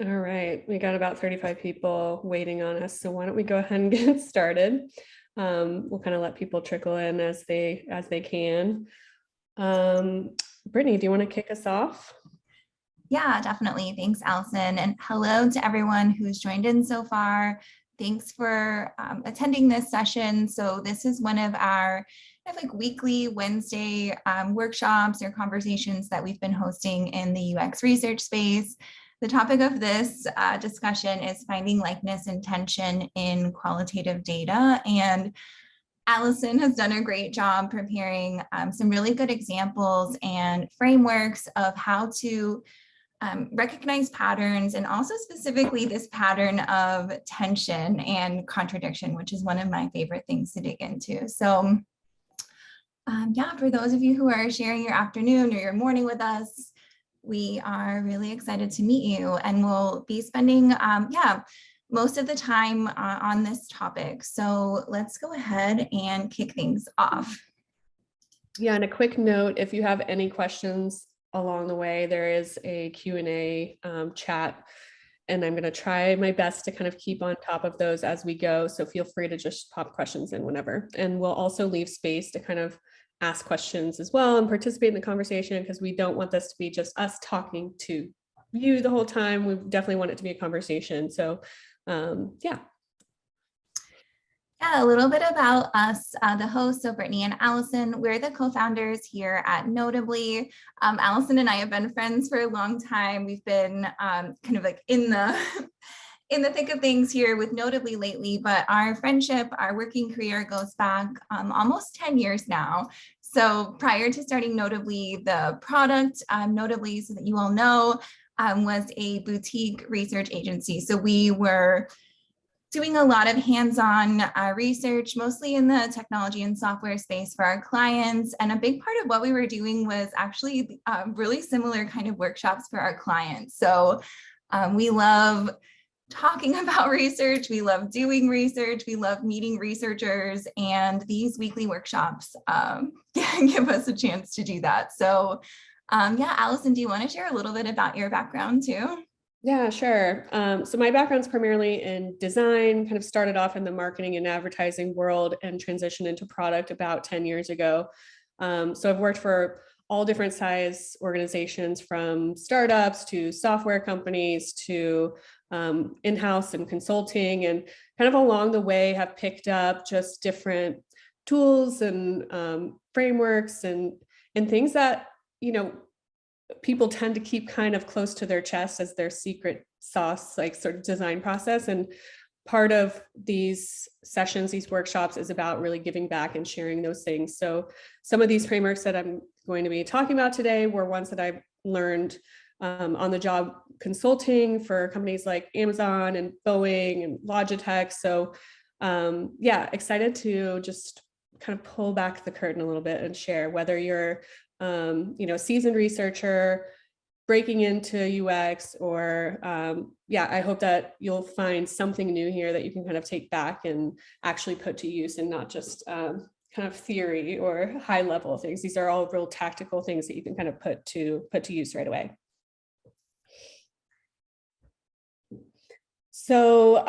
All right, we got about 35 people waiting on us, so why don't we go ahead and get started? We'll kind of let people trickle in as they can. Brittany, do you want to kick us off? Yeah, definitely. Thanks, Allison. And hello to everyone who's joined in so far. Thanks for attending this session. So this is one of our weekly Wednesday workshops or conversations that we've been hosting in the UX research space. The topic of this discussion is finding likeness and tension in qualitative data. And Allison has done a great job preparing some really good examples and frameworks of how to recognize patterns, and also specifically this pattern of tension and contradiction, which is one of my favorite things to dig into. So yeah, for those of you who are sharing your afternoon or your morning with us, we are really excited to meet you, and we'll be spending most of the time on this topic. So let's go ahead and kick things off. Yeah, and a quick note, if you have any questions along the way, there is a Q&A chat, and I'm going to try my best to kind of keep on top of those as we go. So feel free to just pop questions in whenever. And we'll also leave space to kind of ask questions as well and participate in the conversation, because we don't want this to be just us talking to you the whole time. We definitely want it to be a conversation. So yeah. Yeah, a little bit about us, the hosts, so Brittany and Allison. We're the co-founders here at Notably. Allison and I have been friends for a long time. We've been kind of like in the in the thick of things here with Notably lately, but our friendship, our working career goes back almost 10 years now. So prior to starting Notably, the product, Notably, so that you all know, was a boutique research agency. So we were doing a lot of hands-on research, mostly in the technology and software space for our clients. And a big part of what we were doing was actually really similar kind of workshops for our clients. So we love talking about research, we love doing research, we love meeting researchers, and these weekly workshops give us a chance to do that. So yeah, Allison, do you want to share a little bit about your background too? Yeah, sure. So my background's primarily in design, kind of started off in the marketing and advertising world and transitioned into product about 10 years ago. So I've worked for all different size organizations, from startups to software companies to in-house and consulting, and kind of along the way have picked up just different tools and frameworks and things that, people tend to keep kind of close to their chest as their secret sauce, like sort of design process. And part of these sessions, these workshops, is about really giving back and sharing those things. So some of these frameworks that I'm going to be talking about today were ones that I've learned on the job consulting for companies like Amazon and Boeing and Logitech. So yeah, excited to just kind of pull back the curtain a little bit and share, whether you're seasoned researcher breaking into UX, or yeah, I hope that you'll find something new here that you can kind of take back and actually put to use, and not just kind of theory or high level things. These are all real tactical things that you can kind of put to use right away. So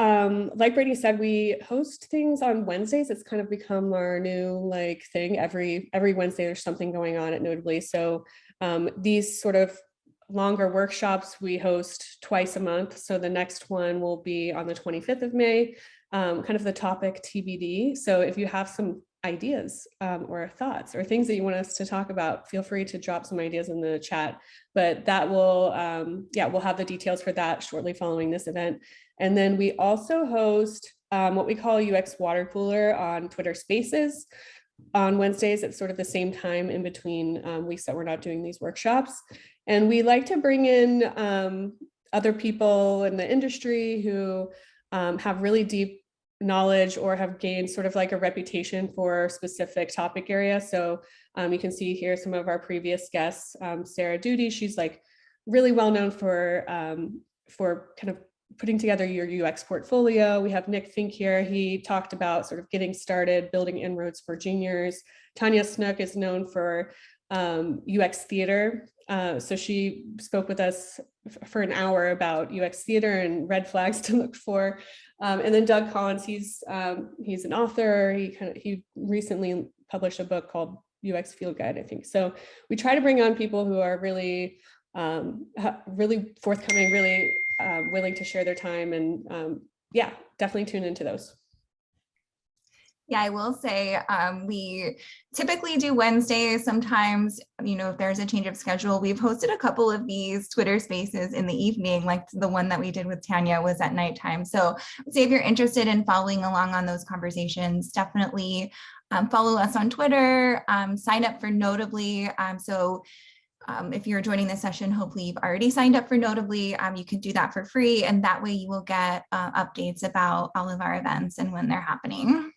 like Brittany said, we host things on Wednesdays. It's kind of become our new thing. Every Wednesday there's something going on at Notably. So these sort of longer workshops we host twice a month. So the next one will be on the 25th of May, kind of the topic TBD. So if you have some ideas or thoughts or things that you want us to talk about, feel free to drop some ideas in the chat. But that will, yeah, we'll have the details for that shortly following this event. And then we also host what we call UX Water Cooler on Twitter Spaces on Wednesdays at sort of the same time in between weeks that we're not doing these workshops. And we like to bring in other people in the industry who have really deep knowledge or have gained sort of like a reputation for a specific topic area. So you can see here some of our previous guests. Sarah Duty, she's like really well known for kind of putting together your UX portfolio. We have Nick Fink here. He talked about sort of getting started, building inroads for juniors. Tanya Snook is known for UX theater. So she spoke with us for an hour about UX theater and red flags to look for. And then Doug Collins, he's an author. He recently published a book called UX Field Guide, I think. So we try to bring on people who are really, really forthcoming, really willing to share their time, and yeah, definitely tune into those. Yeah, I will say we typically do Wednesdays. Sometimes, if there's a change of schedule, we've hosted a couple of these Twitter spaces in the evening, like the one that we did with Tanya was at nighttime. So I'd say if you're interested in following along on those conversations, definitely follow us on Twitter, sign up for Notably. If you're joining this session, hopefully you've already signed up for Notably. You can do that for free, and that way you will get updates about all of our events and when they're happening.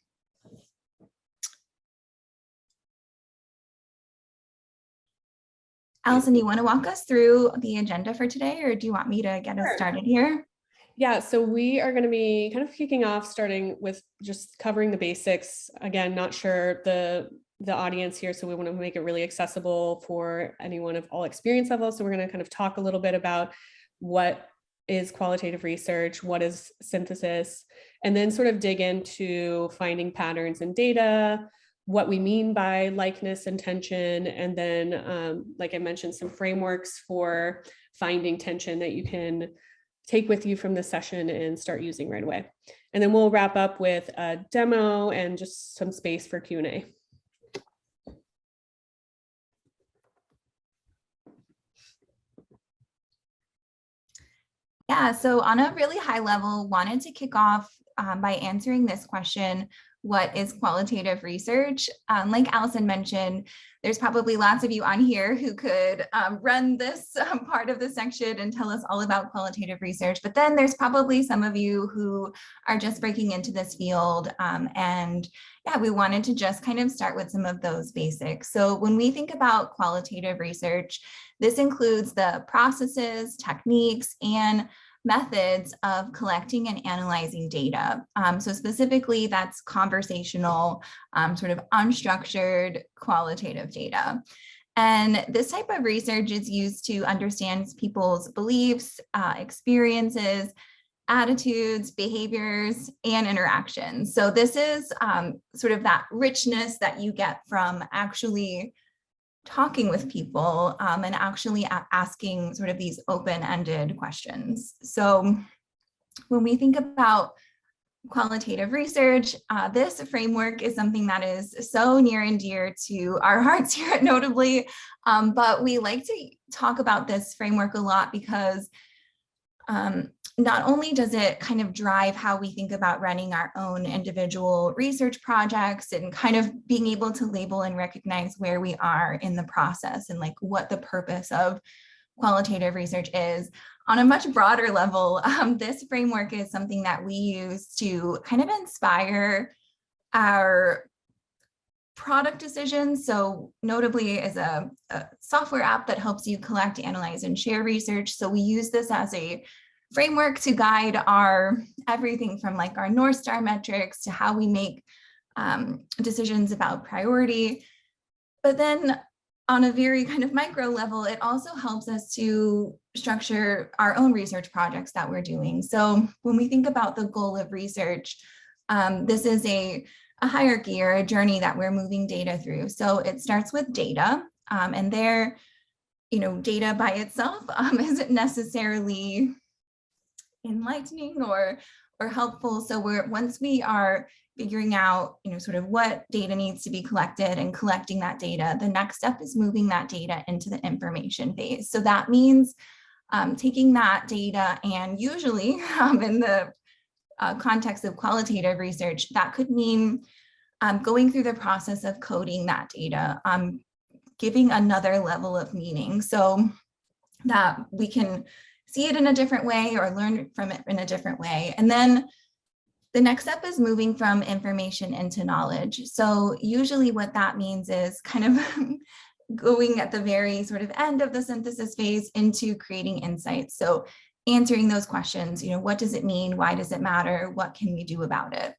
Allison, you want to walk us through the agenda for today, or do you want me to get us started here? Yeah, so we are going to be kind of kicking off, starting with just covering the basics. Again, not sure the audience here, so we want to make it really accessible for anyone of all experience levels. So we're going to kind of talk a little bit about what is qualitative research, what is synthesis, and then sort of dig into finding patterns in data, what we mean by likeness and tension, and then, like I mentioned, some frameworks for finding tension that you can take with you from the session and start using right away. And then we'll wrap up with a demo and just some space for Q&A. Yeah, so on a really high level, wanted to kick off by answering this question: what is qualitative research? Like Allison mentioned, there's probably lots of you on here who could run this part of the section and tell us all about qualitative research. But then there's probably some of you who are just breaking into this field. And yeah, we wanted to just kind of start with some of those basics. So when we think about qualitative research, this includes the processes, techniques, and methods of collecting and analyzing data. So specifically, that's conversational, sort of unstructured qualitative data. And this type of research is used to understand people's beliefs, experiences, attitudes, behaviors, and interactions. So this is sort of that richness that you get from actually talking with people and actually asking sort of these open-ended questions. So when we think about qualitative research, this framework is something that is so near and dear to our hearts here at Notably, but we like to talk about this framework a lot because not only does it kind of drive how we think about running our own individual research projects and kind of being able to label and recognize where we are in the process and like what the purpose of qualitative research is. On a much broader level, this framework is something that we use to kind of inspire our product decisions. So Notably is a software app that helps you collect, analyze, and share research. So we use this as a framework to guide our everything from like our North Star metrics to how we make decisions about priority. But then on a very kind of micro level, it also helps us to structure our own research projects that we're doing. So when we think about the goal of research, this is a hierarchy or a journey that we're moving data through. So it starts with data, and there, data by itself isn't necessarily enlightening or helpful. So once we are figuring out, sort of what data needs to be collected and collecting that data, the next step is moving that data into the information phase. So that means taking that data, and usually in the context of qualitative research, that could mean going through the process of coding that data, giving another level of meaning so that we can see it in a different way or learn from it in a different way. And then the next step is moving from information into knowledge. So usually what that means is kind of going at the very sort of end of the synthesis phase into creating insights. So answering those questions, what does it mean? Why does it matter? What can we do about it?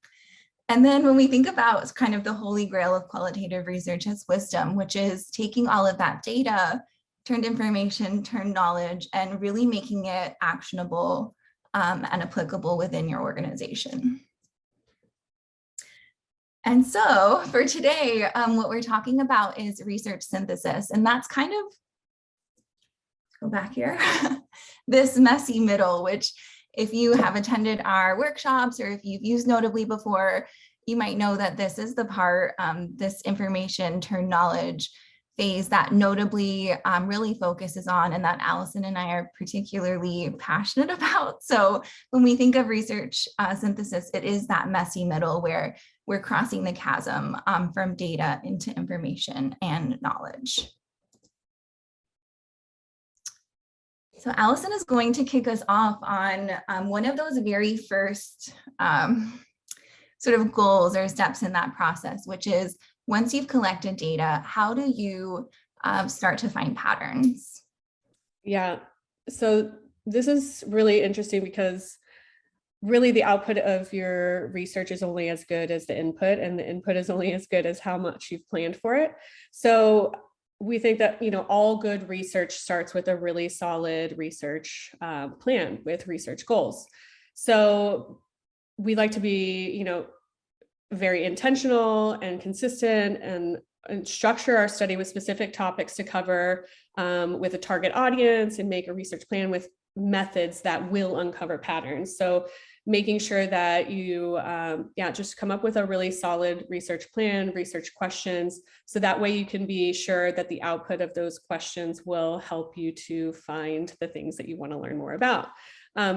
And then when we think about kind of the holy grail of qualitative research as wisdom, which is taking all of that data, turned information, turned knowledge, and really making it actionable and applicable within your organization. And so for today, what we're talking about is research synthesis, and that's kind of, go back here, this messy middle, which if you have attended our workshops or if you've used Notably before, you might know that this is the part, this information turned knowledge phase that Notably really focuses on, and that Allison and I are particularly passionate about. So when we think of research synthesis, it is that messy middle where we're crossing the chasm from data into information and knowledge. So Allison is going to kick us off on one of those very first sort of goals or steps in that process, which is once you've collected data, how do you start to find patterns? Yeah, so this is really interesting because really the output of your research is only as good as the input, and the input is only as good as how much you've planned for it. So we think that, you know, all good research starts with a really solid research plan with research goals. So we like to be, you know, very intentional and consistent and structure our study with specific topics to cover with a target audience, and make a research plan with methods that will uncover patterns. So making sure that you just come up with a really solid research plan, research questions, so that way you can be sure that the output of those questions will help you to find the things that you want to learn more about.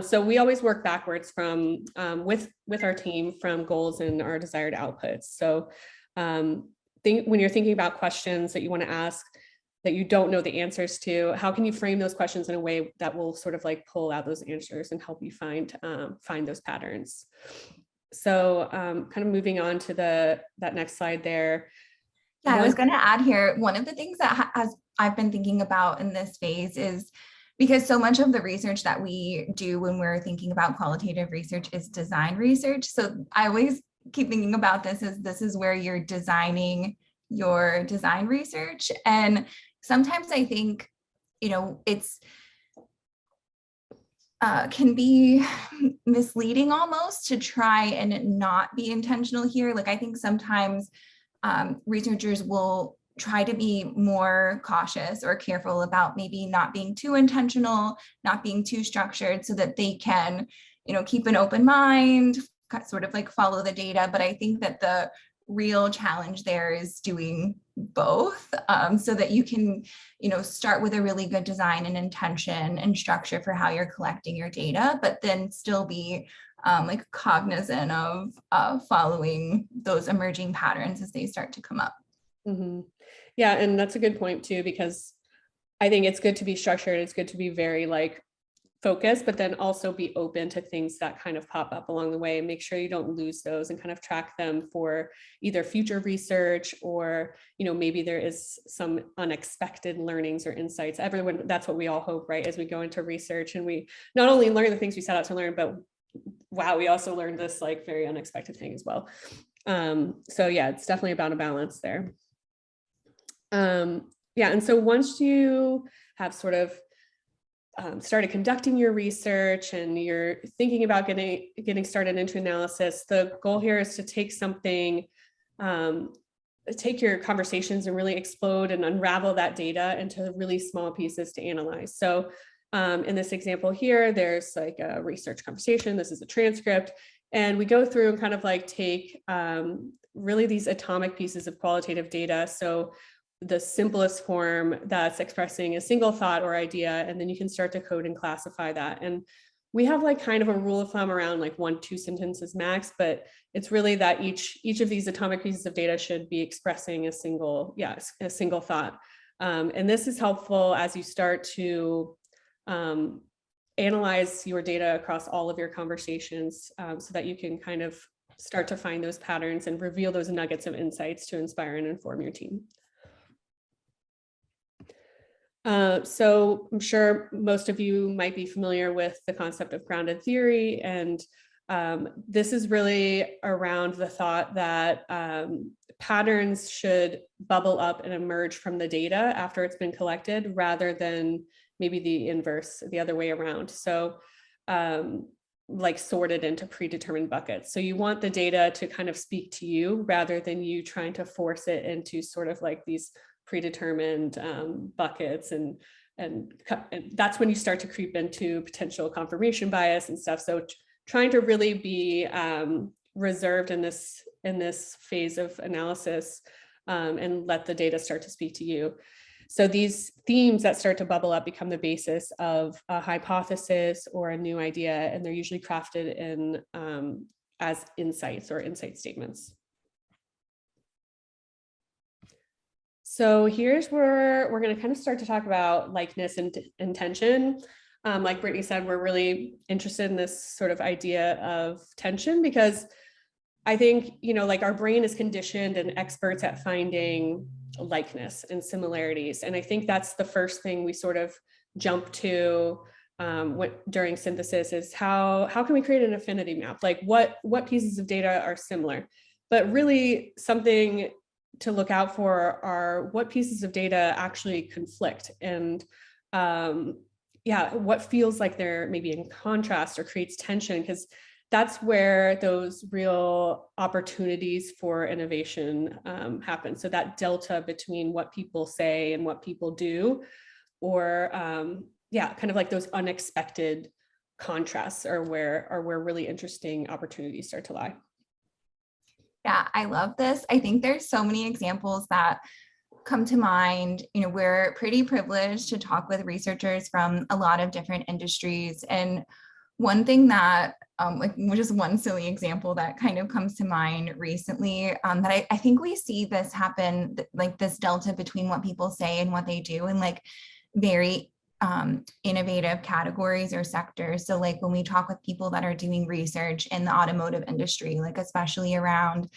So we always work backwards from with our team from goals and our desired outputs. So when you're thinking about questions that you want to ask that you don't know the answers to, how can you frame those questions in a way that will sort of like pull out those answers and help you find those patterns? So kind of moving on to that next slide there. Yeah, I was going to add here, one of the things that I've been thinking about in this phase is, because so much of the research that we do when we're thinking about qualitative research is design research. So I always keep thinking about this as this is where you're designing your design research. And sometimes I think, you know, it's can be misleading almost to try and not be intentional here. Like I think sometimes researchers will try to be more cautious or careful about maybe not being too intentional, not being too structured, so that they can, you know, keep an open mind, sort of like follow the data. But I think that the real challenge there is doing both, so that you can, you know, start with a really good design and intention and structure for how you're collecting your data, but then still be like cognizant of following those emerging patterns as they start to come up. Mm-hmm. Yeah, and that's a good point too, because I think it's good to be structured. It's good to be very like focused, but then also be open to things that kind of pop up along the way, and make sure you don't lose those and kind of track them for either future research or, you know, maybe there is some unexpected learnings or insights. Everyone, that's what we all hope, right? As we go into research and we not only learn the things we set out to learn, but wow, we also learned this like very unexpected thing as well. So yeah, it's definitely about a balance there. Yeah, and so once you have sort of started conducting your research and you're thinking about getting started into analysis, the goal here is to take something, take your conversations and really explode and unravel that data into really small pieces to analyze. So in this example here, there's like a research conversation. This is a transcript. And we go through and kind of like take really these atomic pieces of qualitative data. So the simplest form that's expressing a single thought or idea, and then you can start to code and classify that. And we have like kind of a rule of thumb around like 1-2 sentences max, but it's really that each of these atomic pieces of data should be expressing a single thought. And this is helpful as you start to analyze your data across all of your conversations, so that you can kind of start to find those patterns and reveal those nuggets of insights to inspire and inform your team. So I'm sure most of you might be familiar with the concept of grounded theory, and This is really around the thought that patterns should bubble up and emerge from the data after it's been collected, rather than maybe the inverse, the other way around. So like sorted into predetermined buckets. So you want the data to kind of speak to you rather than you trying to force it into sort of like these predetermined buckets, and that's when you start to creep into potential confirmation bias and stuff. So trying to really be reserved in this phase of analysis, and let the data start to speak to you. So these themes that start to bubble up become the basis of a hypothesis or a new idea, and they're usually crafted in as insights or insight statements. So here's where we're going to kind of start to talk about likeness and intention. Like Brittany said, we're really interested in this sort of idea of tension, because I think, like our brain is conditioned and experts at finding likeness and similarities. And I think that's the first thing we sort of jump to during synthesis is how can we create an affinity map? Like what pieces of data are similar? But really something to look out for are what pieces of data actually conflict, and what feels like they're maybe in contrast or creates tension, because that's where those real opportunities for innovation happen. So that delta between what people say and what people do, or kind of like those unexpected contrasts are where really interesting opportunities start to lie. Yeah, I love this. I think there's so many examples that come to mind. We're pretty privileged to talk with researchers from a lot of different industries. And one thing that, just one silly example that kind of comes to mind recently, that I think we see this happen, like this delta between what people say and what they do in like very innovative categories or sectors. So like when we talk with people that are doing research in the automotive industry, like especially around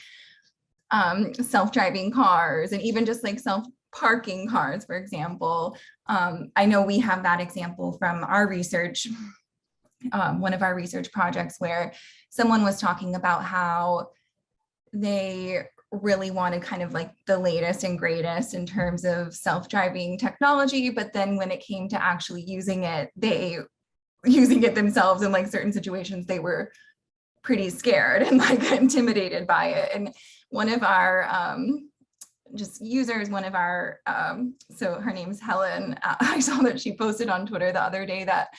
self-driving cars and even just like self-parking cars, for example. I know we have that example from our research, one of our research projects, where someone was talking about how they really wanted kind of like the latest and greatest in terms of self-driving technology, but then when it came to actually using it themselves in like certain situations, they were pretty scared and like intimidated by it. And one of our so her name's Helen, I saw that she posted on Twitter the other day that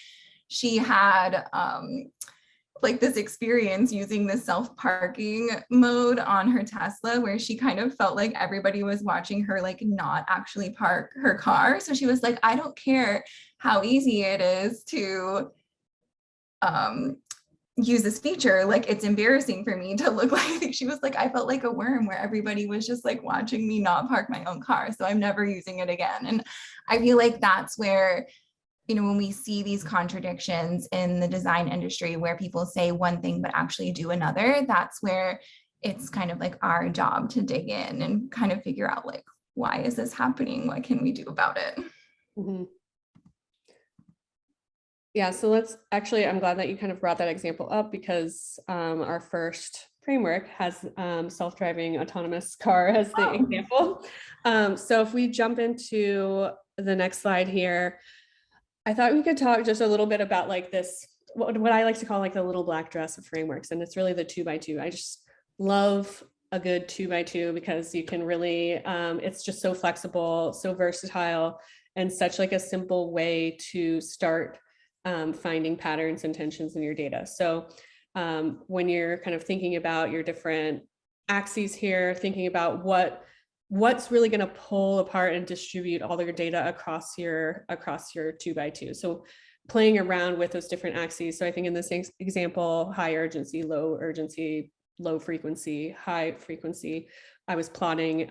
she had like this experience using the self-parking mode on her Tesla, where she kind of felt like everybody was watching her like not actually park her car. So she was like, I don't care how easy it is to use this feature, like it's embarrassing for me to look like, she was like, I felt like a worm where everybody was just like watching me not park my own car, so I'm never using it again. And I feel like that's where, when we see these contradictions in the design industry where people say one thing but actually do another, that's where it's kind of like our job to dig in and kind of figure out like, why is this happening? What can we do about it? Mm-hmm. Yeah, so I'm glad that you kind of brought that example up, because our first framework has self-driving autonomous car as the example. So if we jump into the next slide here, I thought we could talk just a little bit about like this, what I like to call like the little black dress of frameworks. And it's really the 2x2. I just love a good 2x2 because you can really, it's just so flexible, so versatile, and such like a simple way to start finding patterns and tensions in your data. So when you're kind of thinking about your different axes here, thinking about what's really going to pull apart and distribute all your data across your 2x2. So playing around with those different axes. So I think in this example, high urgency, low urgency, low frequency, high frequency, I was plotting,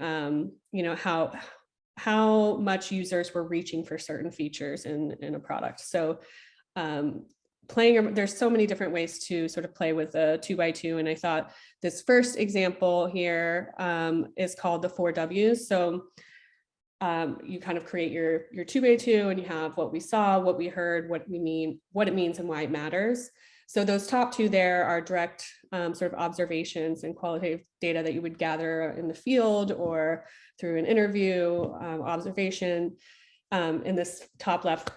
how much users were reaching for certain features in a product. So there's so many different ways to sort of play with a 2x2. And I thought this first example here is called the 4 W's. So you kind of create your 2x2 and you have what we saw, what we heard, what it means and why it matters. So those top two there are direct sort of observations and qualitative data that you would gather in the field or through an interview, observation. In this top left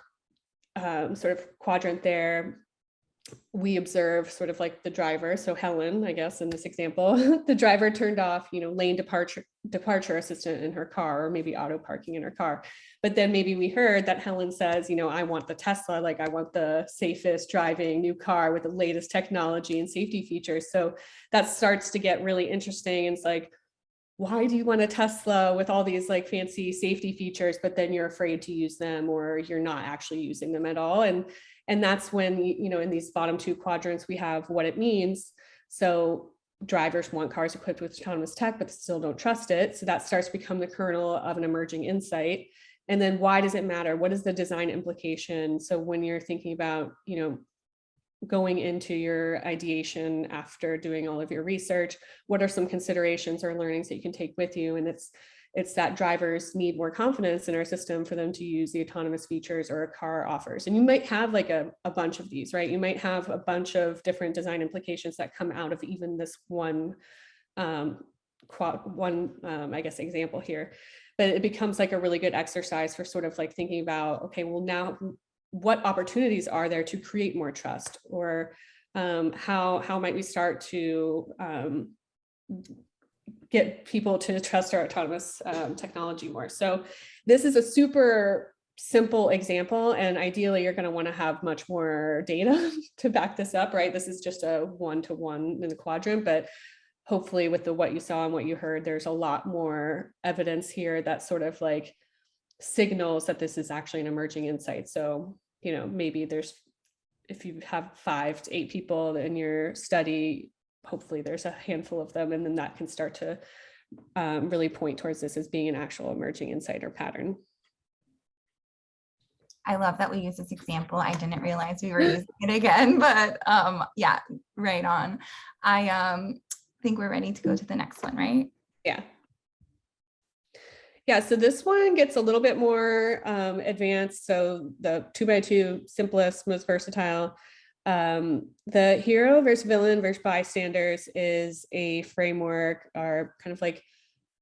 sort of quadrant there, we observe sort of like the driver. So Helen, I guess, in this example, the driver turned off, lane departure assistant in her car, or maybe auto parking in her car. But then maybe we heard that Helen says, I want the Tesla, like I want the safest driving new car with the latest technology and safety features. So that starts to get really interesting. And it's like, why do you want a Tesla with all these like fancy safety features, but then you're afraid to use them, or you're not actually using them at all? And that's when, in these bottom two quadrants, we have what it means. So drivers want cars equipped with autonomous tech, but still don't trust it. So that starts to become the kernel of an emerging insight. And then why does it matter? What is the design implication? So when you're thinking about, going into your ideation after doing all of your research, what are some considerations or learnings that you can take with you? And it's that drivers need more confidence in our system for them to use the autonomous features or a car offers. And you might have like a bunch of these, right? You might have a bunch of different design implications that come out of even this one, I guess, example here. But it becomes like a really good exercise for sort of like thinking about, okay, well, now what opportunities are there to create more trust, or how might we start to get people to trust our autonomous technology more? So this is a super simple example, and ideally you're going to want to have much more data to back this up, right? This is just a 1-to-1 in the quadrant, but hopefully with what you saw and what you heard, there's a lot more evidence here that sort of like signals that this is actually an emerging insight. So, maybe if you have 5 to 8 people in your study, hopefully there's a handful of them, and then that can start to really point towards this as being an actual emerging insight or pattern. I love that we use this example. I didn't realize we were using it again, but yeah, right on. I think we're ready to go to the next one, right? Yeah, so this one gets a little bit more advanced. So the 2x2, simplest, most versatile. The hero versus villain versus bystanders is a framework, or kind of like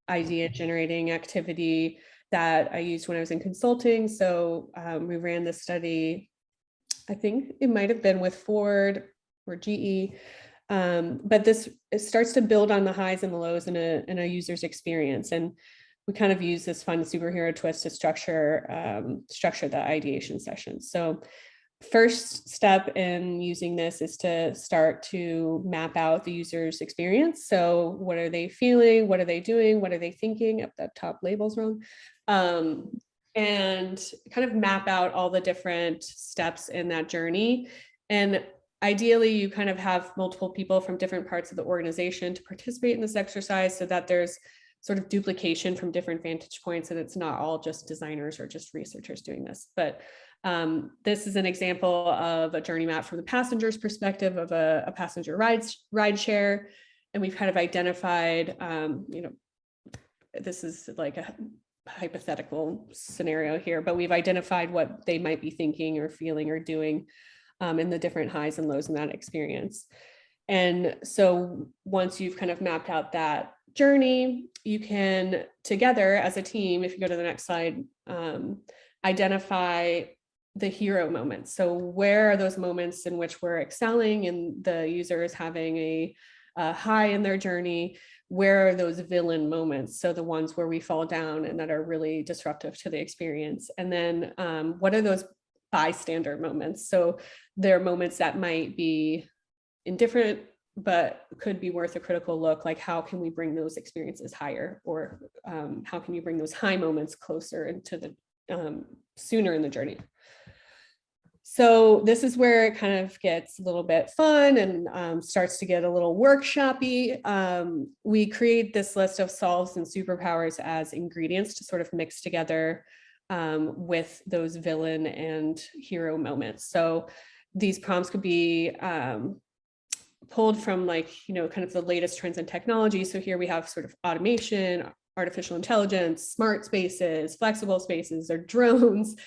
idea generating activity that I used when I was in consulting. So we ran this study, I think it might have been with Ford or GE. But it starts to build on the highs and the lows in a user's experience. And we kind of use this fun superhero twist to structure the ideation session. So first step in using this is to start to map out the user's experience. So what are they feeling? What are they doing? What are they thinking? Up that top label's wrong. And kind of map out all the different steps in that journey. And ideally, you kind of have multiple people from different parts of the organization to participate in this exercise, so that there's sort of duplication from different vantage points, and it's not all just designers or just researchers doing this. But this is an example of a journey map from the passenger's perspective of a passenger ride share. And we've kind of identified, this is like a hypothetical scenario here, but we've identified what they might be thinking or feeling or doing in the different highs and lows in that experience. And so once you've kind of mapped out that journey, you can together as a team, if you go to the next slide, identify the hero moments. So where are those moments in which we're excelling and the user is having a high in their journey? Where are those villain moments? So the ones where we fall down and that are really disruptive to the experience. And then what are those bystander moments? So there are moments that might be indifferent, but could be worth a critical look, like how can we bring those experiences higher, or how can you bring those high moments closer into the sooner in the journey. So this is where it kind of gets a little bit fun and starts to get a little workshopy. We create this list of solves and superpowers as ingredients to sort of mix together with those villain and hero moments. So these prompts could be pulled from kind of the latest trends in technology. So here we have sort of automation, artificial intelligence, smart spaces, flexible spaces, or drones.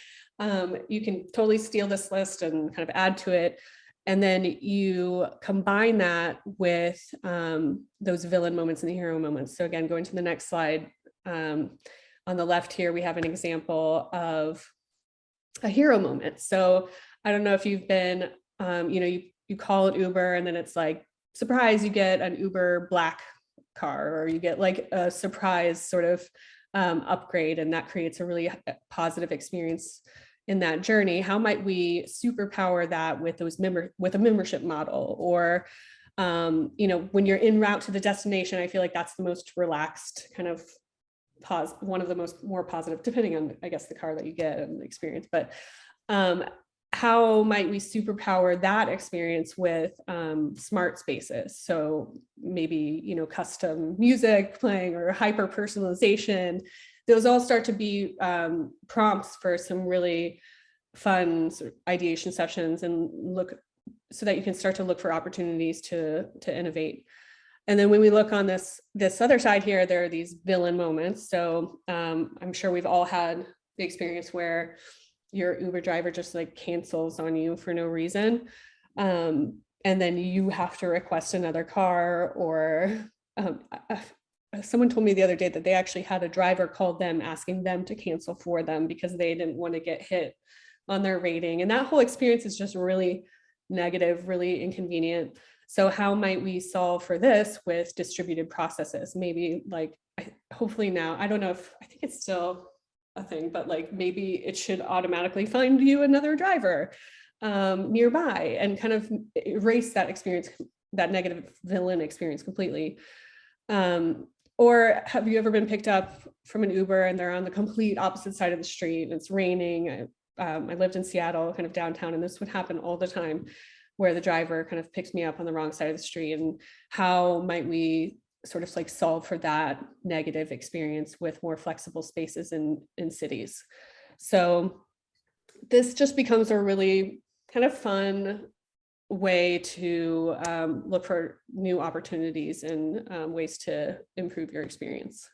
You can totally steal this list and kind of add to it. And then you combine that with those villain moments and the hero moments. So again, going to the next slide, on the left here, we have an example of a hero moment. So I don't know if you've been, you call it Uber and then it's like, surprise, you get an Uber black car, or you get like a surprise sort of upgrade, and that creates a really positive experience in that journey. How might we superpower that with with a membership model? Or when you're en route to the destination, I feel like that's the most relaxed kind of one of the more positive, depending on, I guess, the car that you get and the experience. But how might we superpower that experience with smart spaces? So maybe, custom music playing or hyper personalization. Those all start to be prompts for some really fun sort of ideation sessions, and so that you can start to look for opportunities to innovate. And then when we look on this other side here, there are these villain moments. So I'm sure we've all had the experience where your Uber driver just like cancels on you for no reason. And then you have to request another car, or someone told me the other day that they actually had a driver call them asking them to cancel for them because they didn't want to get hit on their rating. And that whole experience is just really negative, really inconvenient. So how might we solve for this with distributed processes? Maybe like, hopefully now, I don't know if, I think it's still a thing, but like maybe it should automatically find you another driver nearby, and kind of erase that experience, that negative villain experience completely. Or have you ever been picked up from an Uber and they're on the complete opposite side of the street and it's raining? I lived in Seattle, kind of downtown, and this would happen all the time, where the driver kind of picks me up on the wrong side of the street. And how might we sort of like solve for that negative experience with more flexible spaces in cities? So this just becomes a really kind of fun way to look for new opportunities and ways to improve your experience.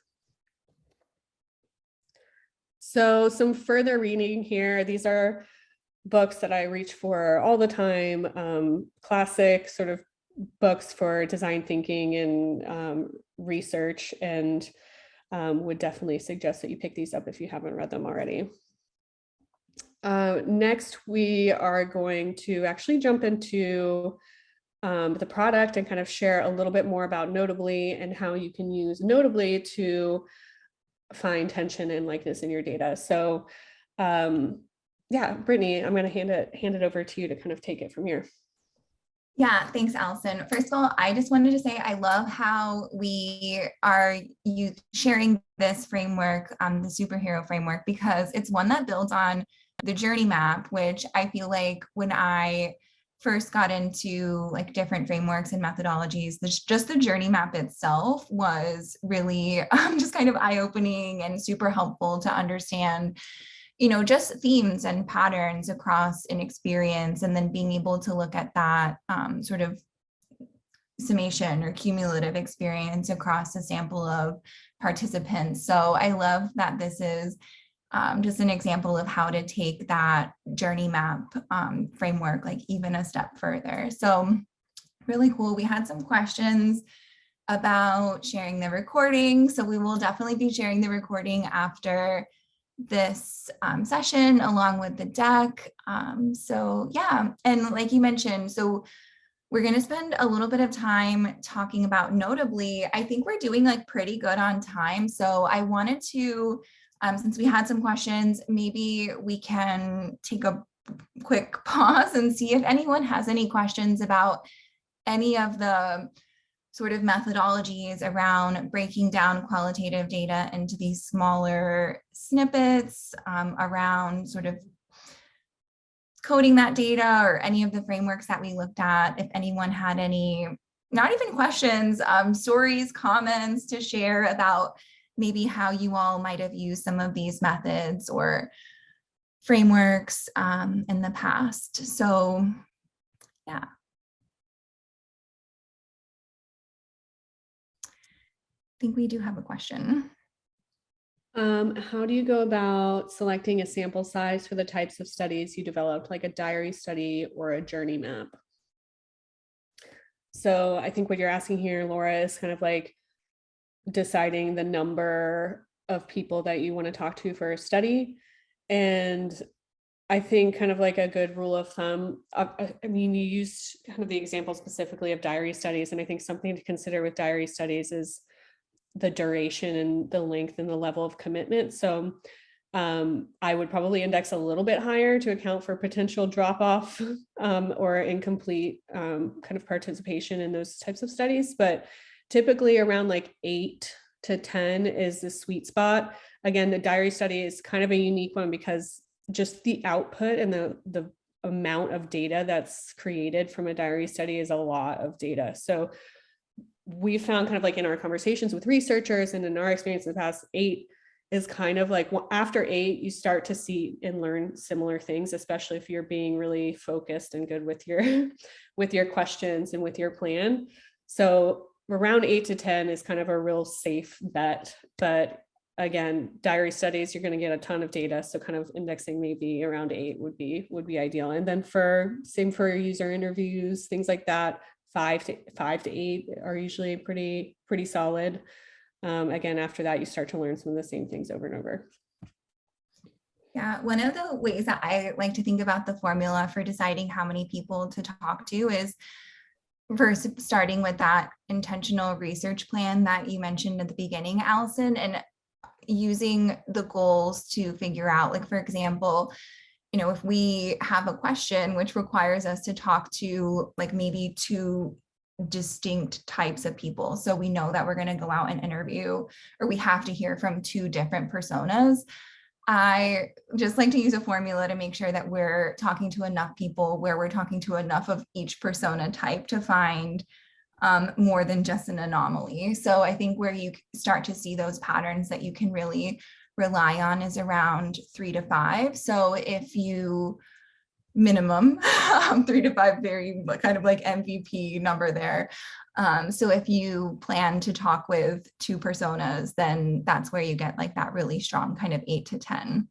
So some further reading here. These are books that I reach for all the time, classic sort of books for design thinking and research, and would definitely suggest that you pick these up if you haven't read them already. Next, we are going to actually jump into the product and kind of share a little bit more about Notably and how you can use Notably to find tension and likeness in your data. So yeah, Brittany, I'm going to hand it over to you to kind of take it from here. Yeah, thanks, Allison. First of all, I just wanted to say I love how we are sharing this framework, the superhero framework, because it's one that builds on the journey map, which I feel like when I first got into like different frameworks and methodologies, just the journey map itself was really just kind of eye-opening and super helpful to understand, just themes and patterns across an experience, and then being able to look at that sort of summation or cumulative experience across a sample of participants. So I love that this is just an example of how to take that journey map framework like even a step further. So really cool. We had some questions about sharing the recording. So we will definitely be sharing the recording after this session along with the deck. So yeah, and like you mentioned, so we're going to spend a little bit of time talking about Notably. I think we're doing like pretty good on time. So I wanted to, since we had some questions, maybe we can take a quick pause and see if anyone has any questions about any of the sort of methodologies around breaking down qualitative data into these smaller snippets, around sort of coding that data, or any of the frameworks that we looked at. If anyone had any, not even questions, stories, comments to share about maybe how you all might have used some of these methods or frameworks in the past. So yeah. I think we do have a question. How do you go about selecting a sample size for the types of studies you developed, like a diary study or a journey map? So I think what you're asking here, Laura, is kind of like deciding the number of people that you want to talk to for a study. And I think kind of like a good rule of thumb, I mean, you used kind of the example specifically of diary studies, and I think something to consider with diary studies is the duration and the length and the level of commitment. So I would probably index a little bit higher to account for potential drop off or incomplete kind of participation in those types of studies. But typically around like 8 to 10 is the sweet spot. Again, the diary study is kind of a unique one because just the output and the amount of data that's created from a diary study is a lot of data. So we found kind of like in our conversations with researchers and in our experience in the past, 8 is kind of like after 8, you start to see and learn similar things, especially if you're being really focused and good with your questions and with your plan. So around 8 to 10 is kind of a real safe bet. But again, diary studies, you're going to get a ton of data. So kind of indexing maybe around 8 would be ideal. And then same for user interviews, things like that, 5 to 8 are usually pretty solid. Again, after that, you start to learn some of the same things over and over. Yeah, one of the ways that I like to think about the formula for deciding how many people to talk to is first starting with that intentional research plan that you mentioned at the beginning, Allison, and using the goals to figure out, like, for example, if we have a question which requires us to talk to like maybe 2 distinct types of people. So we know that we're going to go out and interview, or we have to hear from 2 different personas. I just like to use a formula to make sure that we're talking to enough people where we're talking to enough of each persona type to find more than just an anomaly. So I think where you start to see those patterns that you can really rely on is around 3 to 5. So if you minimum 3 to 5, very kind of like MVP number there. So if you plan to talk with 2 personas, then that's where you get like that really strong kind of 8 to 10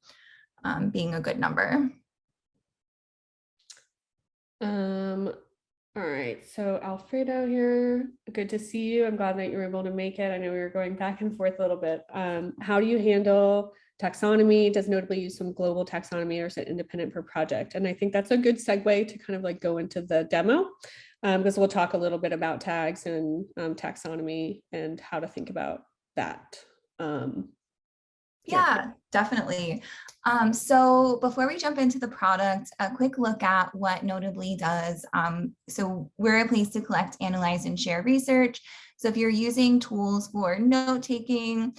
being a good number. All right, so Alfredo here, good to see you. I'm glad that you were able to make it. I know we were going back and forth a little bit. How do you handle taxonomy? Does notably use some global taxonomy, or is it independent per project? And I think that's a good segue to kind of like go into the demo, because we'll talk a little bit about tags and taxonomy and how to think about that. Yeah, definitely. So before we jump into the product, a quick look at what Notably does. So we're a place to collect, analyze, and share research. So if you're using tools for note-taking,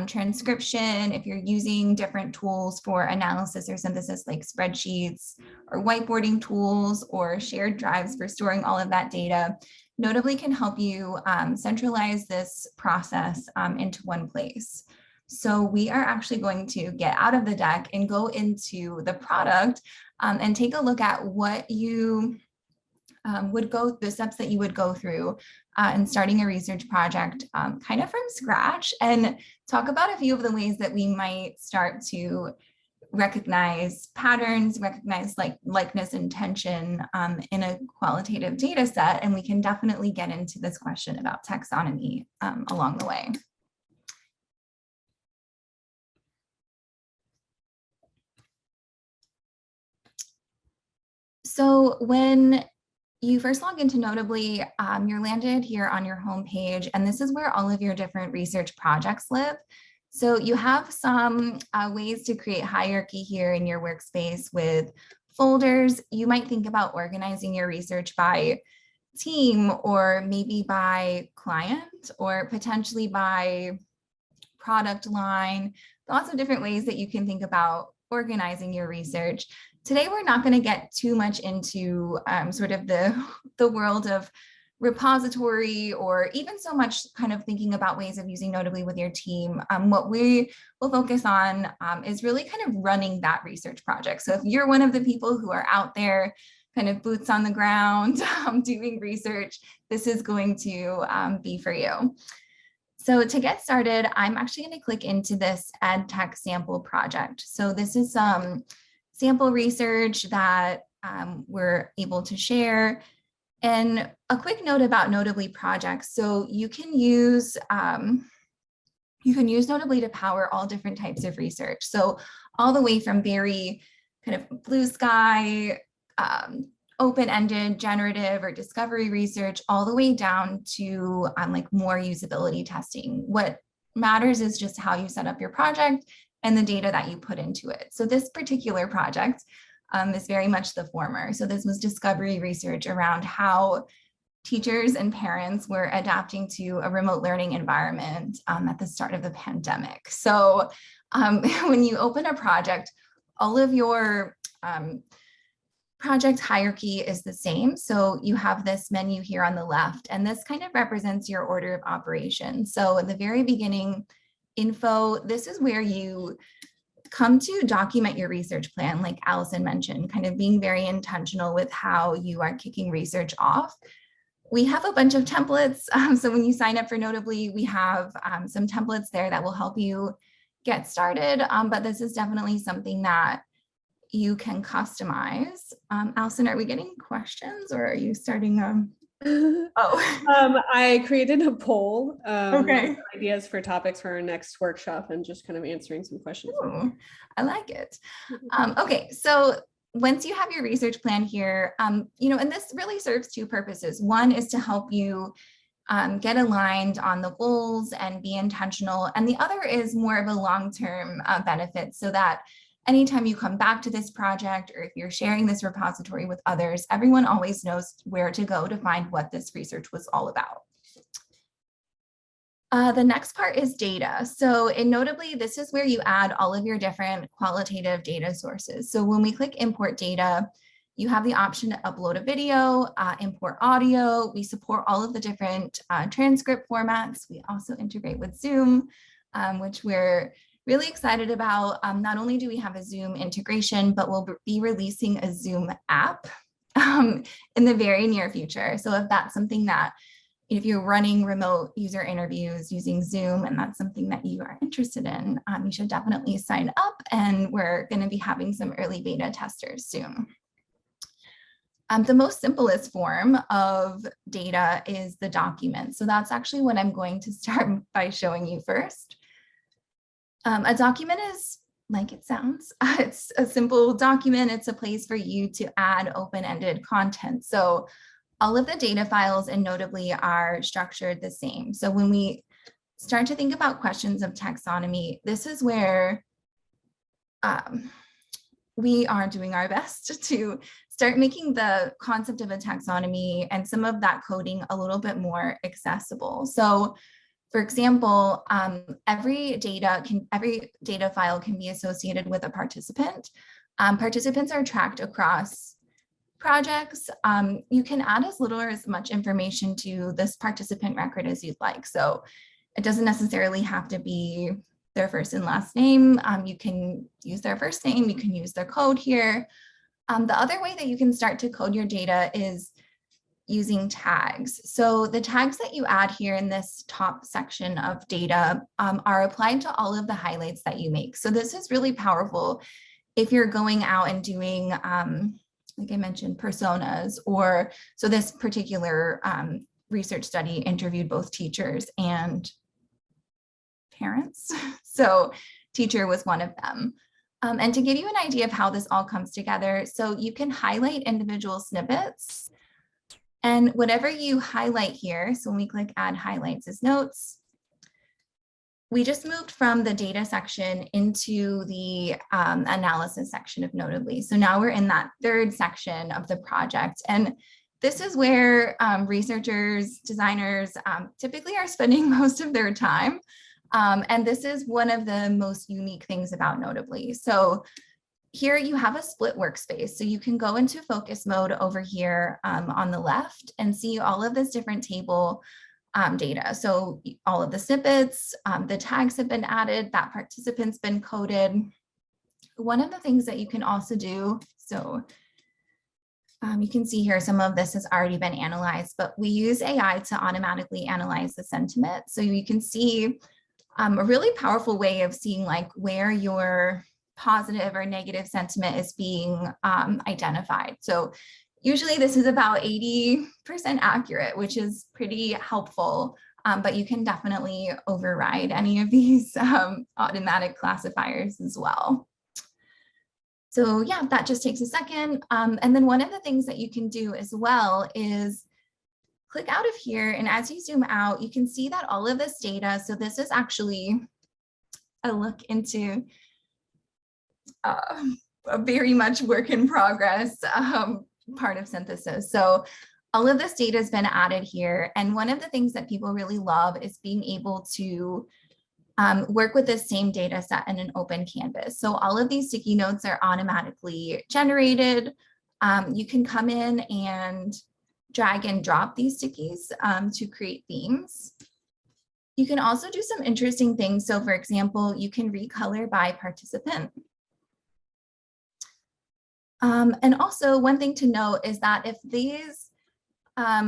transcription, if you're using different tools for analysis or synthesis like spreadsheets or whiteboarding tools or shared drives for storing all of that data, Notably can help you centralize this process into one place. So we are actually going to get out of the deck and go into the product and take a look at what you the steps that you would go through in starting a research project kind of from scratch, and talk about a few of the ways that we might start to recognize patterns, recognize likeness and tension in a qualitative data set. And we can definitely get into this question about taxonomy along the way. So when you first log into Notably, you're landed here on your homepage, and this is where all of your different research projects live. So you have some ways to create hierarchy here in your workspace with folders. You might think about organizing your research by team, or maybe by client, or potentially by product line. Lots of different ways that you can think about organizing your research. Today, we're not going to get too much into sort of the world of repository, or even so much kind of thinking about ways of using Notably with your team. What we will focus on is really kind of running that research project. So if you're one of the people who are out there kind of boots on the ground doing research, this is going to be for you. So to get started, I'm actually going to click into this EdTech sample project. So this is some sample research that we're able to share. And a quick note about Notably projects. So you can use Notably to power all different types of research. So all the way from very kind of blue sky, open-ended generative or discovery research, all the way down to like more usability testing. What matters is just how you set up your project and the data that you put into it. So this particular project is very much the former. So this was discovery research around how teachers and parents were adapting to a remote learning environment at the start of the pandemic. So when you open a project, all of your project hierarchy is the same. So you have this menu here on the left, and this kind of represents your order of operations. So in the very beginning, info, this is where you come to document your research plan, like Allison mentioned, kind of being very intentional with how you are kicking research off. We have a bunch of templates. So when you sign up for Notably, we have some templates there that will help you get started. But this is definitely something that you can customize. Allison, are we getting questions or are you starting? I created a poll, Okay. ideas for topics for our next workshop and just kind of answering some questions. Ooh, I like it. Okay, so once you have your research plan here, and this really serves two purposes. One is to help you get aligned on the goals and be intentional. And the other is more of a long-term benefit so that anytime you come back to this project, or if you're sharing this repository with others, everyone always knows where to go to find what this research was all about. The next part is data. So in Notably, this is where you add all of your different qualitative data sources. So when we click import data, you have the option to upload a video, import audio. We support all of the different transcript formats. We also integrate with Zoom, which we're really excited about. Not only do we have a Zoom integration, but we'll be releasing a Zoom app in the very near future. So if that's something that, if you're running remote user interviews using Zoom and that's something that you are interested in, you should definitely sign up, and we're going to be having some early beta testers soon. The most simplest form of data is the document. So that's actually what I'm going to start by showing you first. A document is like it sounds. It's a simple document. It's a place for you to add open-ended content. So all of the data files in Notably are structured the same. So when we start to think about questions of taxonomy, this is where we are doing our best to start making the concept of a taxonomy and some of that coding a little bit more accessible. So for example, every data file can be associated with a participant. Participants are tracked across projects. You can add as little or as much information to this participant record as you'd like. So it doesn't necessarily have to be their first and last name. You can use their first name, you can use their code here. The other way that you can start to code your data is using tags. So the tags that you add here in this top section of data are applied to all of the highlights that you make. So this is really powerful if you're going out and doing, like I mentioned, personas, or so this particular research study interviewed both teachers and parents. So teacher was one of them. And to give you an idea of how this all comes together, so you can highlight individual snippets. And whatever you highlight here, so when we click add highlights as notes, we just moved from the data section into the analysis section of Notably. So now we're in that third section of the project. And this is where researchers, designers typically are spending most of their time. And this is one of the most unique things about Notably. So here you have a split workspace. So you can go into focus mode over here on the left and see all of this different table data. So all of the snippets, the tags have been added, that participant's been coded. One of the things that you can also do, so you can see here some of this has already been analyzed, but we use AI to automatically analyze the sentiment. So you can see a really powerful way of seeing like where your positive or negative sentiment is being identified. So Usually this is about 80% accurate, which is pretty helpful, but you can definitely override any of these automatic classifiers as well. So yeah, that just takes a second. And then one of the things that you can do as well is click out of here. And as you zoom out, you can see that all of this data, so this is actually a look into a very much work in progress part of synthesis. So all of this data has been added here. And one of the things that people really love is being able to work with the same data set in an open canvas. So all of these sticky notes are automatically generated. You can come in and drag and drop these stickies to create themes. You can also do some interesting things. So for example, you can recolor by participant. And also one thing to note is that if these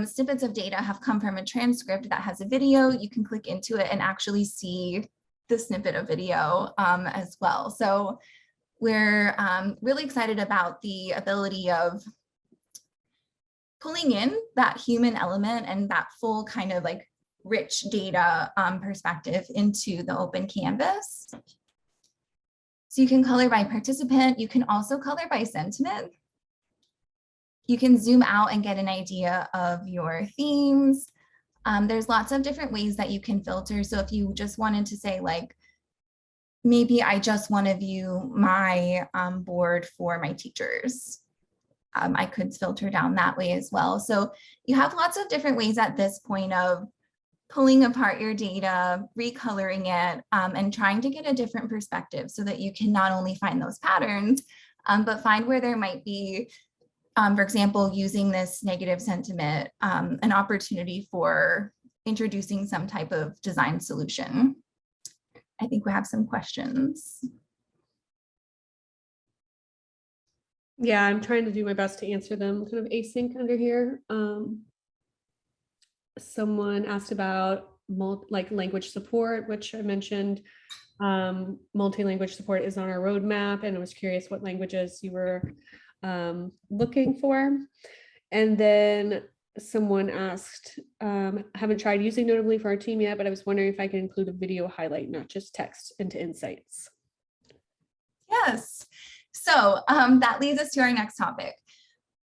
snippets of data have come from a transcript that has a video, you can click into it and actually see the snippet of video as well. So we're really excited about the ability of pulling in that human element and that full kind of like rich data perspective into the open canvas. So you can color by participant. You can also color by sentiment. You can zoom out and get an idea of your themes. There's lots of different ways that you can filter. So if you just wanted to say like, maybe I just want to view my board for my teachers, I could filter down that way as well. So you have lots of different ways at this point of pulling apart your data, recoloring it, and trying to get a different perspective so that you can not only find those patterns, but find where there might be, for example, using this negative sentiment, an opportunity for introducing some type of design solution. I think we have some questions. Yeah, I'm trying to do my best to answer them kind of async under here. Someone asked about language support, which I mentioned. Multi-language support is on our roadmap, and I was curious what languages you were looking for. And then someone asked, haven't tried using Notably for our team yet, but I was wondering if I can include a video highlight, not just text, into insights. Yes. So that leads us to our next topic.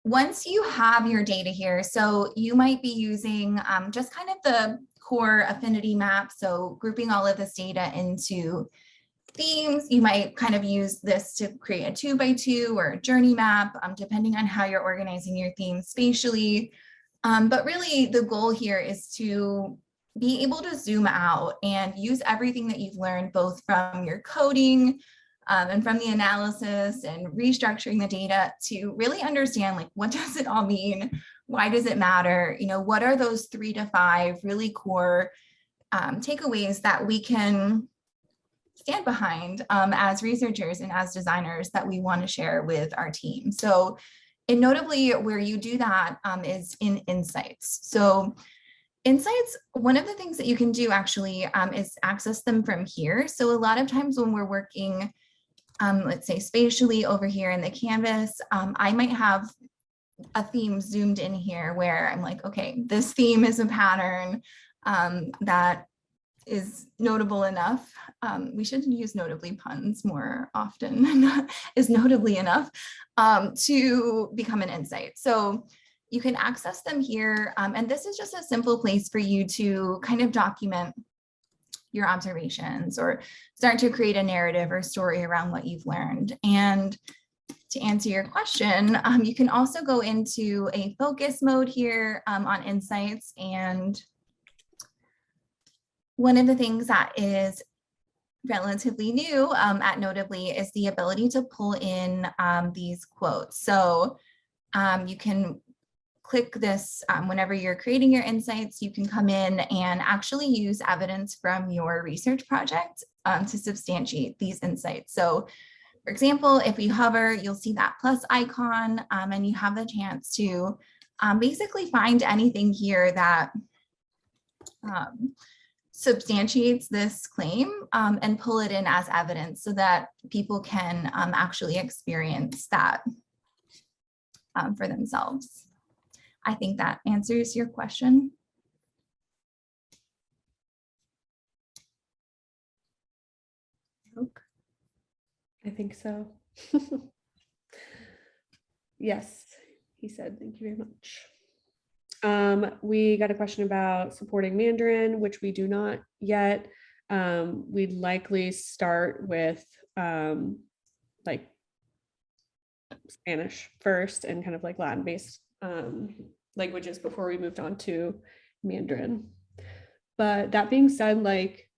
Once you have your data here, so you might be using just kind of the core affinity map. So grouping all of this data into themes, you might kind of use this to create a 2x2 or a journey map, depending on how you're organizing your themes spatially. But really the goal here is to be able to zoom out and use everything that you've learned, both from your coding and from the analysis and restructuring the data, to really understand, like, what does it all mean? Why does it matter? You know, what are those 3 to 5 really core takeaways that we can stand behind as researchers and as designers that we want to share with our team? So, and notably where you do that is in insights. So insights, one of the things that you can do actually is access them from here. So a lot of times when we're working, let's say spatially over here in the canvas, I might have a theme zoomed in here where I'm like, okay, this theme is a pattern that is notable enough. We should use notably puns more often, is notably enough to become an insight. So you can access them here. And this is just a simple place for you to kind of document your observations or start to create a narrative or story around what you've learned. And to answer your question, you can also go into a focus mode here on insights. And one of the things that is relatively new at Notably is the ability to pull in these quotes. So you can click this whenever you're creating your insights. You can come in and actually use evidence from your research project to substantiate these insights. So for example, if you hover, you'll see that plus icon and you have the chance to basically find anything here that substantiates this claim and pull it in as evidence so that people can actually experience that for themselves. I think that answers your question. I think so. Yes, he said, thank you very much. We got a question about supporting Mandarin, which we do not yet. We'd likely start with like Spanish first and kind of like Latin-based languages before we moved on to Mandarin. But that being said, like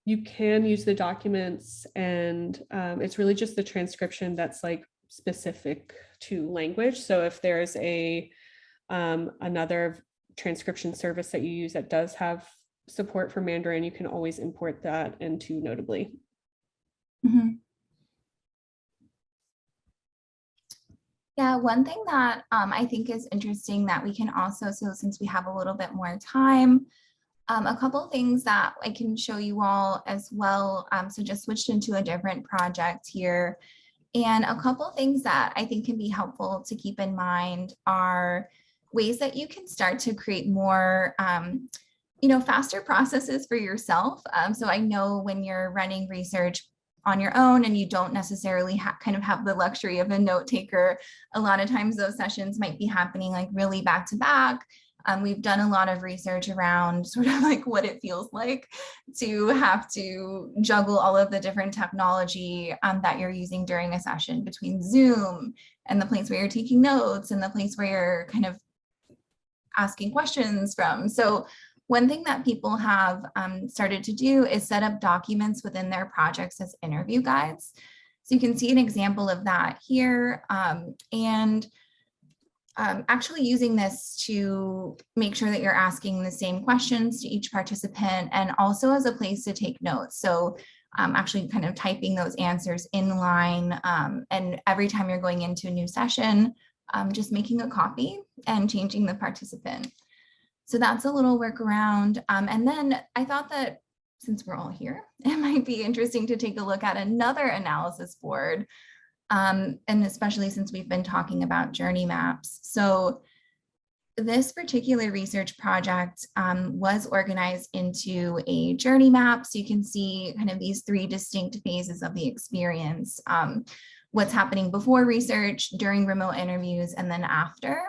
you can use the documents and it's really just the transcription that's like specific to language. So if there's a another transcription service that you use that does have support for Mandarin, you can always import that into Notably. Mm-hmm. Yeah, one thing that I think is interesting that we can also, so since we have a little bit more time, a couple things that I can show you all as well. So just switched into a different project here. And a couple things that I think can be helpful to keep in mind are ways that you can start to create more, faster processes for yourself. So I know when you're running research on your own and you don't necessarily kind of have the luxury of a note taker, a lot of times those sessions might be happening like really back to back. We've done a lot of research around sort of like what it feels like to have to juggle all of the different technology that you're using during a session between Zoom and the place where you're taking notes and the place where you're kind of asking questions from. So one thing that people have started to do is set up documents within their projects as interview guides. So you can see an example of that here. Actually using this to make sure that you're asking the same questions to each participant and also as a place to take notes. So actually kind of typing those answers in line and every time you're going into a new session, just making a copy and changing the participant. So that's a little workaround. And then I thought that since we're all here, it might be interesting to take a look at another analysis board. And especially since we've been talking about journey maps. So this particular research project was organized into a journey map. So you can see kind of these three distinct phases of the experience, what's happening before research, during remote interviews, and then after.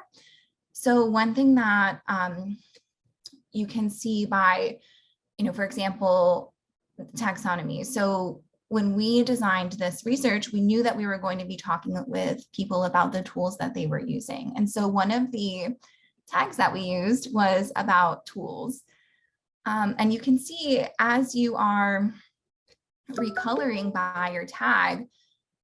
So one thing that you can see by, for example, taxonomy. So when we designed this research, we knew that we were going to be talking with people about the tools that they were using. And so one of the tags that we used was about tools. And you can see as you are recoloring by your tag,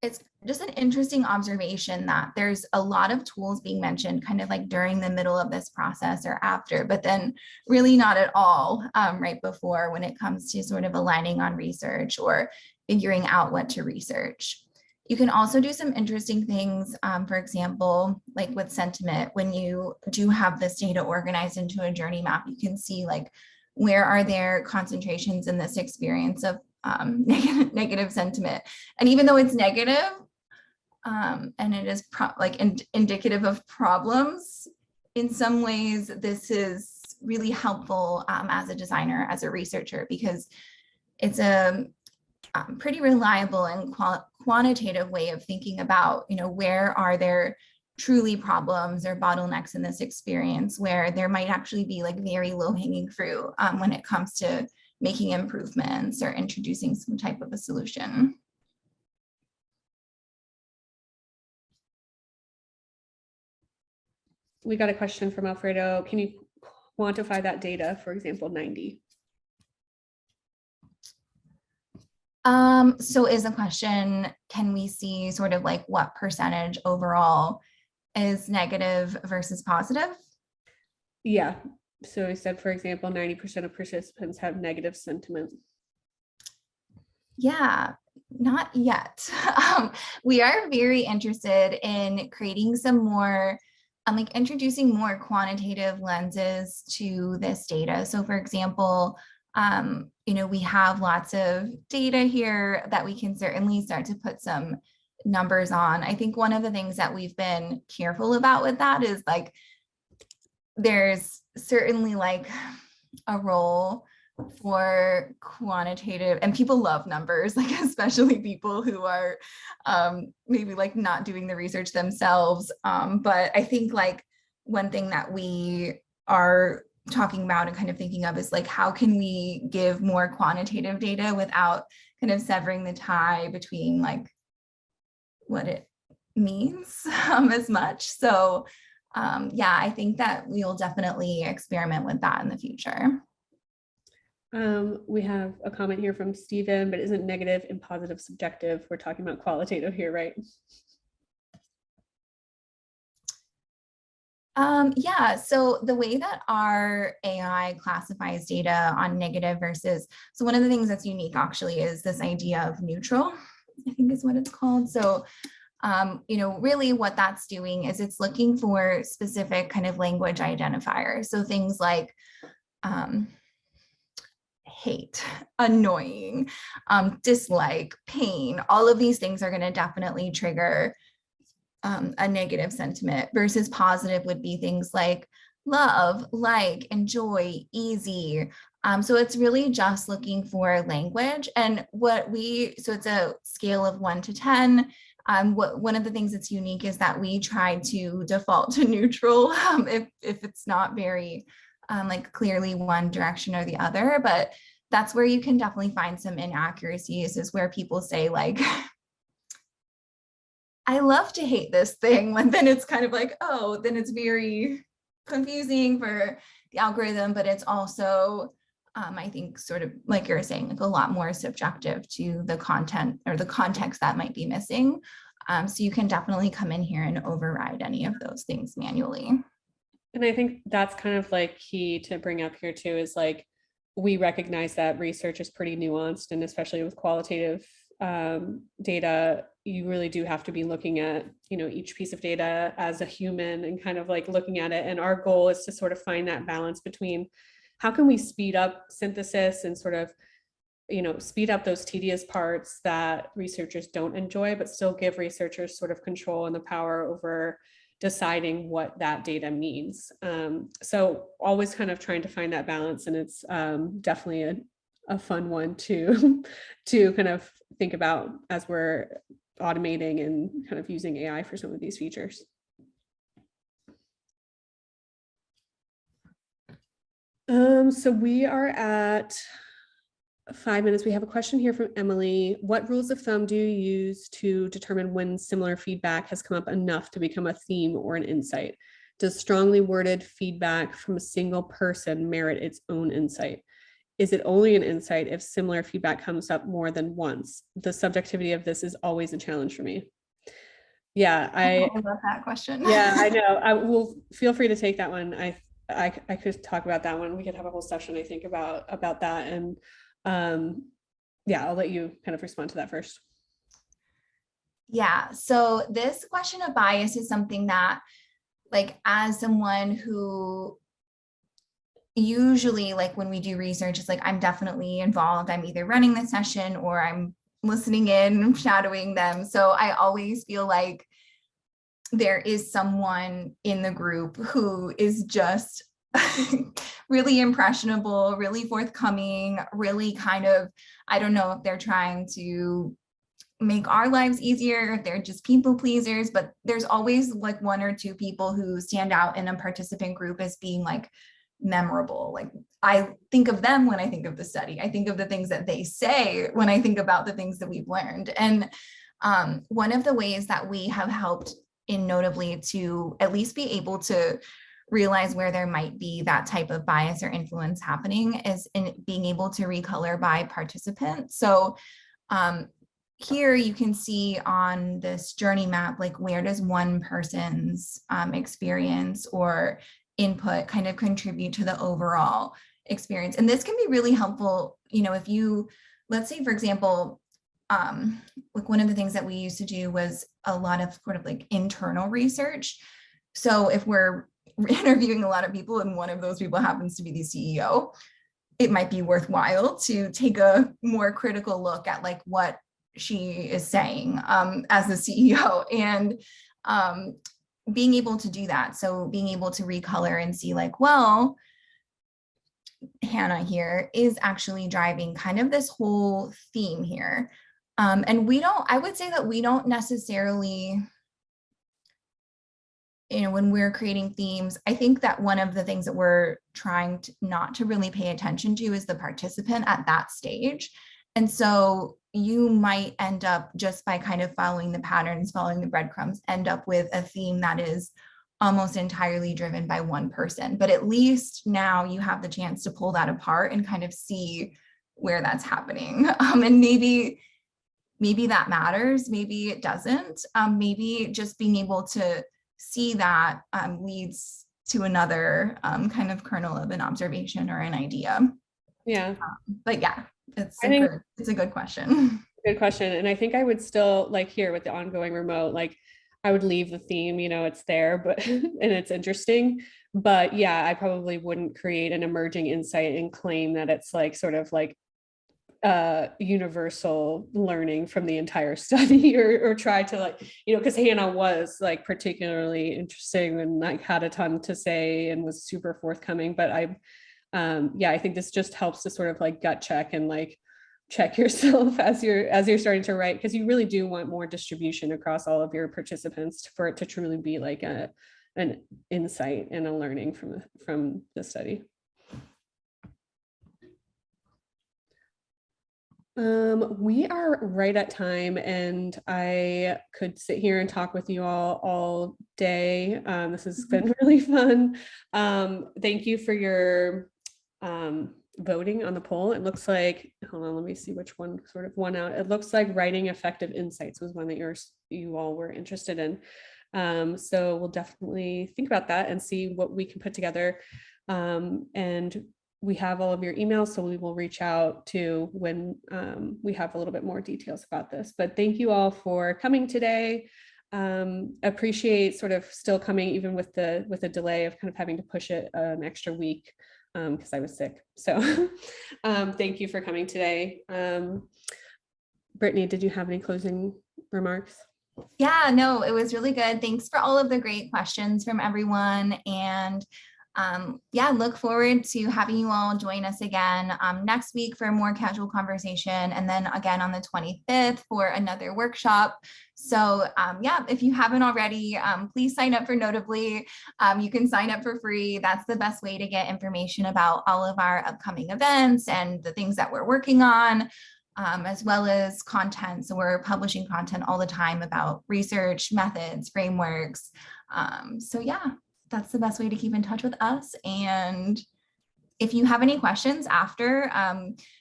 it's just an interesting observation that there's a lot of tools being mentioned kind of like during the middle of this process or after, but then really not at all right before when it comes to sort of aligning on research or figuring out what to research. You can also do some interesting things, for example, like with sentiment, when you do have this data organized into a journey map, you can see like where are there concentrations in this experience of negative sentiment. And even though it's negative and it is indicative of problems, in some ways, this is really helpful as a designer, as a researcher, because it's a pretty reliable and quantitative way of thinking about, where are there truly problems or bottlenecks in this experience where there might actually be like very low hanging fruit when it comes to making improvements or introducing some type of a solution. We got a question from Alfredo. Can you quantify that data, for example, 90? So is the question, can we see sort of like what percentage overall is negative versus positive? Yeah. So he said, for example, 90% of participants have negative sentiment. Yeah, not yet. We are very interested in creating some more, like introducing more quantitative lenses to this data. So for example, we have lots of data here that we can certainly start to put some numbers on. I think one of the things that we've been careful about with that is like, there's certainly like a role for quantitative, and people love numbers, like especially people who are maybe like not doing the research themselves. But I think like one thing that we are talking about and kind of thinking of is like, how can we give more quantitative data without kind of severing the tie between like what it means as much. So yeah, I think that we'll definitely experiment with that in the future. We have a comment here from Stephen, but isn't negative and positive subjective? We're talking about qualitative here, right? Yeah, so the way that our AI classifies data on negative versus, so one of the things that's unique actually is this idea of neutral, I think is what it's called. So, really what that's doing is it's looking for specific kind of language identifiers. So things like hate, annoying, dislike, pain, all of these things are going to definitely trigger a negative sentiment, versus positive would be things like love, like, enjoy, easy. So it's really just looking for language. And so it's a scale of 1 to 10. One of the things that's unique is that we try to default to neutral if it's not very like clearly one direction or the other. But that's where you can definitely find some inaccuracies, is where people say like, I love to hate this thing, when then it's kind of like, oh, then it's very confusing for the algorithm, but it's also, I think, sort of like you're saying, like a lot more subjective to the content or the context that might be missing. So you can definitely come in here and override any of those things manually. And I think that's kind of like key to bring up here too, is like, we recognize that research is pretty nuanced, and especially with qualitative data, you really do have to be looking at, each piece of data as a human and kind of like looking at it. And our goal is to sort of find that balance between how can we speed up synthesis and sort of, speed up those tedious parts that researchers don't enjoy, but still give researchers sort of control and the power over deciding what that data means. So always kind of trying to find that balance. And it's definitely a fun one to kind of think about as we're automating and kind of using AI for some of these features. So we are at 5 minutes. We have a question here from Emily. What rules of thumb do you use to determine when similar feedback has come up enough to become a theme or an insight? Does strongly worded feedback from a single person merit its own insight? Is it only an insight if similar feedback comes up more than once? The subjectivity of this is always a challenge for me. Yeah, I love that question. Yeah, I know. I will feel free to take that one. I could talk about that one. We could have a whole session, I think, about that. And yeah, I'll let you kind of respond to that first. Yeah, so this question of bias is something that, like, as someone who usually, like, when we do research, it's like I'm definitely involved. I'm either running the session or I'm listening in, shadowing them. So I always feel like there is someone in the group who is just really impressionable, really forthcoming, really kind of, I don't know if they're trying to make our lives easier, if they're just people pleasers, but there's always like 1 or 2 people who stand out in a participant group as being like memorable. Like, I think of them when I think of the study. I think of the things that they say when I think about the things that we've learned. And one of the ways that we have helped in notably to at least be able to realize where there might be that type of bias or influence happening is in being able to recolor by participant. So here you can see on this journey map, like, where does one person's experience or input kind of contribute to the overall experience. And this can be really helpful, if you, let's say, for example, like one of the things that we used to do was a lot of sort of like internal research. So if we're interviewing a lot of people and one of those people happens to be the CEO, it might be worthwhile to take a more critical look at like what she is saying as the CEO, and being able to do that. So being able to recolor and see like, well, Hannah here is actually driving kind of this whole theme here. And I would say that we don't necessarily, when we're creating themes, I think that one of the things that we're trying to not to really pay attention to is the participant at that stage. And so you might end up, just by kind of following the patterns, following the breadcrumbs, end up with a theme that is almost entirely driven by one person. But at least now you have the chance to pull that apart and kind of see where that's happening. And maybe that matters, maybe it doesn't. Maybe just being able to see that leads to another kind of kernel of an observation or an idea. Yeah. But yeah, it's a good question. Good question. And I think I would still, like here with the ongoing remote, like I would leave the theme, it's there, but and it's interesting. But yeah, I probably wouldn't create an emerging insight and claim that it's like sort of like universal learning from the entire study, or try to like, because Hannah was like particularly interesting and like had a ton to say and was super forthcoming. But I think this just helps to sort of like gut check and like check yourself as you're starting to write, because you really do want more distribution across all of your participants for it to truly be like an insight and a learning from the study. We are right at time, and I could sit here and talk with you all day. This has been really fun. Thank you for your voting on the poll. It looks like, hold on, let me see which one sort of won out. It looks like writing effective insights was one that you all were interested in. So we'll definitely think about that and see what we can put together. And we have all of your emails, so we will reach out to when we have a little bit more details about this. But thank you all for coming today. Appreciate sort of still coming, even with the delay of kind of having to push it an extra week because I was sick. So thank you for coming today. Brittany, did you have any closing remarks? Yeah, no, it was really good. Thanks for all of the great questions from everyone. And look forward to having you all join us again next week for a more casual conversation, and then again on the 25th for another workshop. So if you haven't already, please sign up for Notably. You can sign up for free. That's the best way to get information about all of our upcoming events and the things that we're working on, as well as content. So we're publishing content all the time about research, methods, frameworks. That's the best way to keep in touch with us. And if you have any questions after,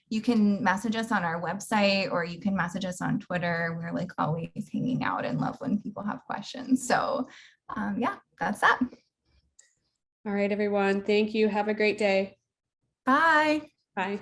you can message us on our website, or you can message us on Twitter. We're like always hanging out and love when people have questions. So that's that. All right, everyone. Thank you. Have a great day. Bye. Bye.